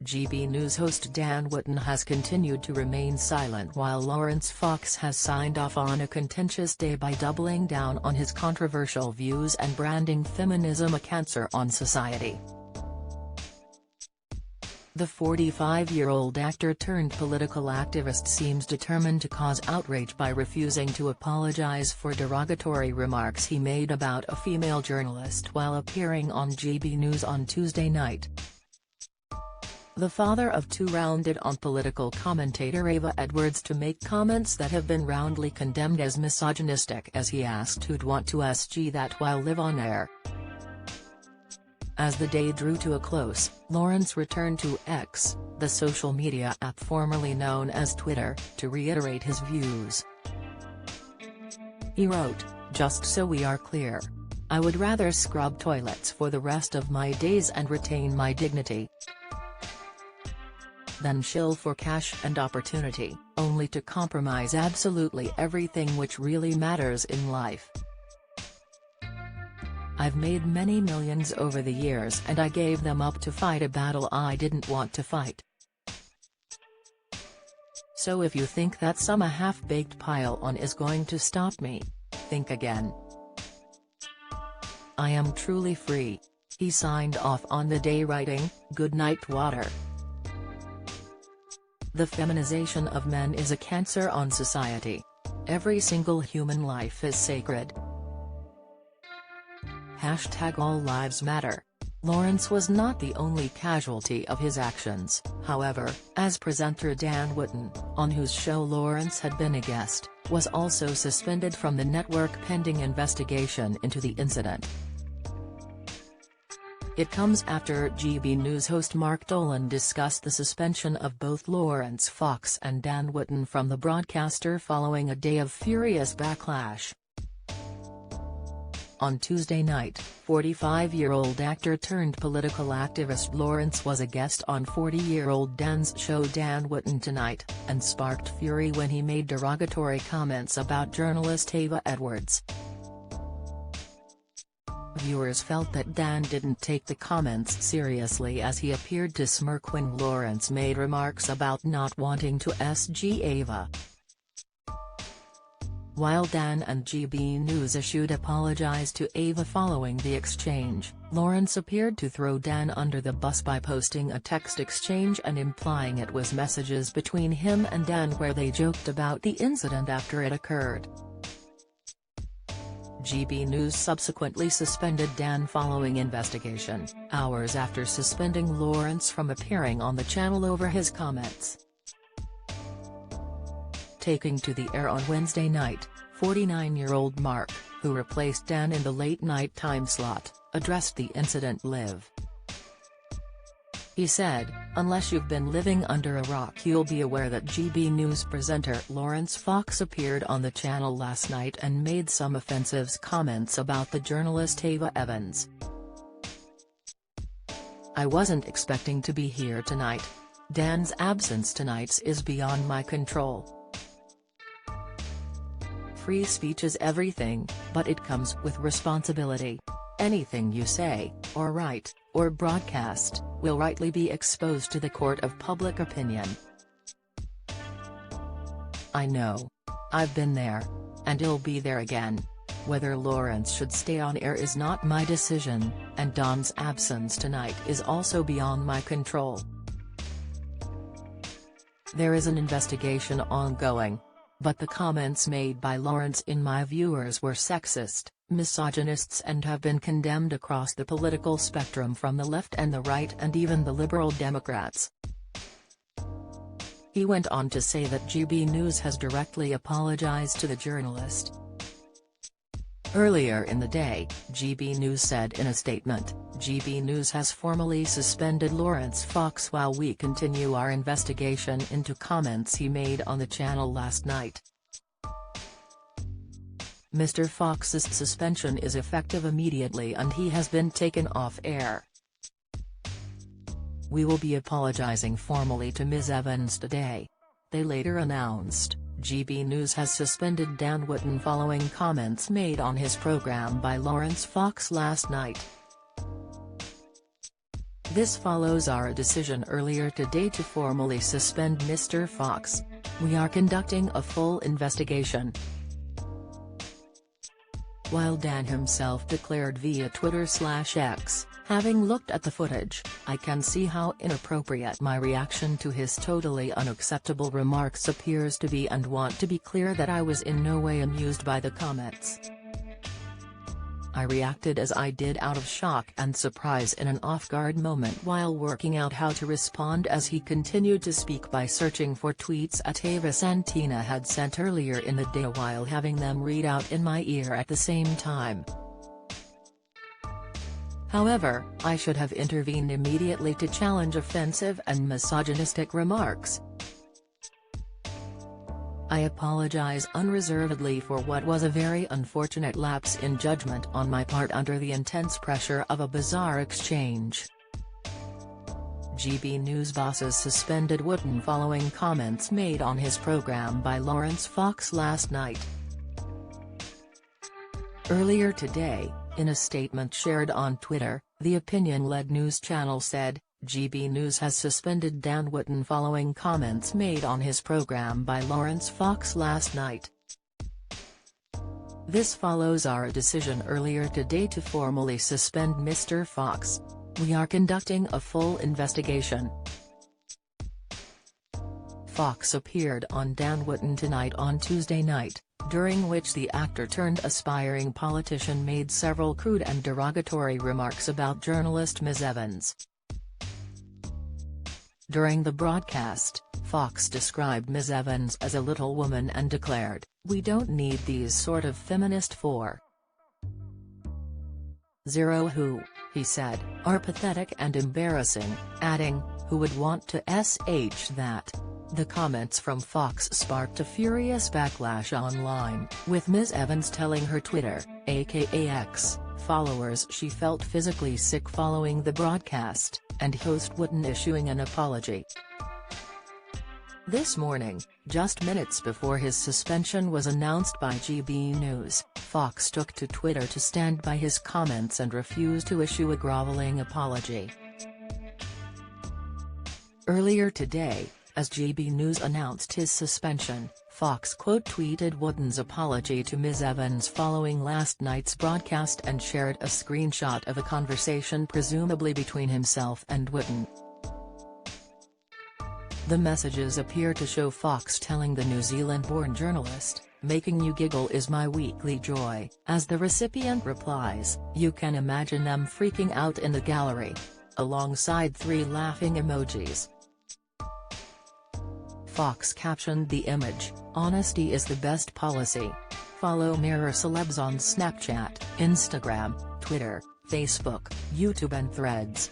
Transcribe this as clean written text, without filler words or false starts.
GB News host Dan Wootton has continued to remain silent while Laurence Fox has signed off on a contentious day by doubling down on his controversial views and branding feminism a cancer on society. The 45-year-old actor-turned-political activist seems determined to cause outrage by refusing to apologize for derogatory remarks he made about a female journalist while appearing on GB News on Tuesday night. The father of two rounded on political commentator Ava Edwards to make comments that have been roundly condemned as misogynistic as he asked who'd want to SG that while live on air. As the day drew to a close, Laurence returned to X, the social media app formerly known as Twitter, to reiterate his views. He wrote, "Just so we are clear. I would rather scrub toilets for the rest of my days and retain my dignity than shill for cash and opportunity, only to compromise absolutely everything which really matters in life. I've made many millions over the years and I gave them up to fight a battle I didn't want to fight. So if you think that some half-baked pile-on is going to stop me, think again. I am truly free." He signed off on the day writing, "Good night water. The feminization of men is a cancer on society. Every single human life is sacred. #All Lives Matter." Laurence was not the only casualty of his actions, however, as presenter Dan Wootton, on whose show Laurence had been a guest, was also suspended from the network pending investigation into the incident. It comes after GB News host Mark Dolan discussed the suspension of both Laurence Fox and Dan Wootton from the broadcaster following a day of furious backlash. On Tuesday night, 45-year-old actor-turned-political activist Laurence was a guest on 40-year-old Dan's show Dan Wootton Tonight, and sparked fury when he made derogatory comments about journalist Ava Edwards. Viewers felt that Dan didn't take the comments seriously as he appeared to smirk when Laurence made remarks about not wanting to SG Ava. While Dan and GB News issued apologies to Ava following the exchange, Laurence appeared to throw Dan under the bus by posting a text exchange and implying it was messages between him and Dan where they joked about the incident after it occurred. GB News subsequently suspended Dan following investigation, hours after suspending Laurence from appearing on the channel over his comments. Taking to the air on Wednesday night, 49-year-old Mark, who replaced Dan in the late-night time slot, addressed the incident live. He said, "Unless you've been living under a rock you'll be aware that GB News presenter Laurence Fox appeared on the channel last night and made some offensive comments about the journalist Ava Evans. I wasn't expecting to be here tonight. Dan's absence tonight is beyond my control. Free speech is everything, but it comes with responsibility. Anything you say, or write, or broadcast, will rightly be exposed to the court of public opinion. I know. I've been there. And I'll be there again. Whether Laurence should stay on air is not my decision, and Dan's absence tonight is also beyond my control. There is an investigation ongoing. But the comments made by Laurence in my viewers were sexist, misogynists and have been condemned across the political spectrum from the left and the right and even the Liberal Democrats." He went on to say that GB News has directly apologized to the journalist. Earlier in the day, GB News said in a statement, "GB News has formally suspended Laurence Fox while we continue our investigation into comments he made on the channel last night. Mr. Fox's suspension is effective immediately and he has been taken off air. We will be apologizing formally to Ms. Evans today." They later announced, GB News has suspended Dan Wootton following comments made on his program by Laurence Fox last night. This follows our decision earlier today to formally suspend Mr. Fox. We are conducting a full investigation. While Dan himself declared via Twitter/X, having looked at the footage, I can see how inappropriate my reaction to his totally unacceptable remarks appears to be, and want to be clear that I was in no way amused by the comments. I reacted as I did out of shock and surprise in an off-guard moment while working out how to respond as he continued to speak by searching for tweets Ava Santina had sent earlier in the day while having them read out in my ear at the same time. However, I should have intervened immediately to challenge offensive and misogynistic remarks. I apologize unreservedly for what was a very unfortunate lapse in judgment on my part under the intense pressure of a bizarre exchange. GB News bosses suspended Wootton following comments made on his program by Laurence Fox last night. Earlier today, in a statement shared on Twitter, the opinion-led news channel said, GB News has suspended Dan Wootton following comments made on his program by Laurence Fox last night. This follows our decision earlier today to formally suspend Mr. Fox. We are conducting a full investigation. Fox appeared on Dan Wootton Tonight on Tuesday night, during which the actor-turned-aspiring politician made several crude and derogatory remarks about journalist Ms. Evans. During the broadcast, Fox described Ms. Evans as a little woman and declared, "We don't need these sort of feminist for zero who," he said, "are pathetic and embarrassing," adding, "Who would want to sh that?" The comments from Fox sparked a furious backlash online, with Ms. Evans telling her Twitter, aka X, followers she felt physically sick following the broadcast, and host Wootton issuing an apology. This morning, just minutes before his suspension was announced by GB News, Fox took to Twitter to stand by his comments and refuse to issue a groveling apology. Earlier today, as GB News announced his suspension, Fox quote-tweeted Wootton's apology to Ms. Evans following last night's broadcast and shared a screenshot of a conversation presumably between himself and Wootton. The messages appear to show Fox telling the New Zealand-born journalist, "Making you giggle is my weekly joy," as the recipient replies, "You can imagine them freaking out in the gallery," alongside 3 laughing emojis. Fox captioned the image, "Honesty is the best policy." Follow Mirror Celebs on Snapchat, Instagram, Twitter, Facebook, YouTube and Threads.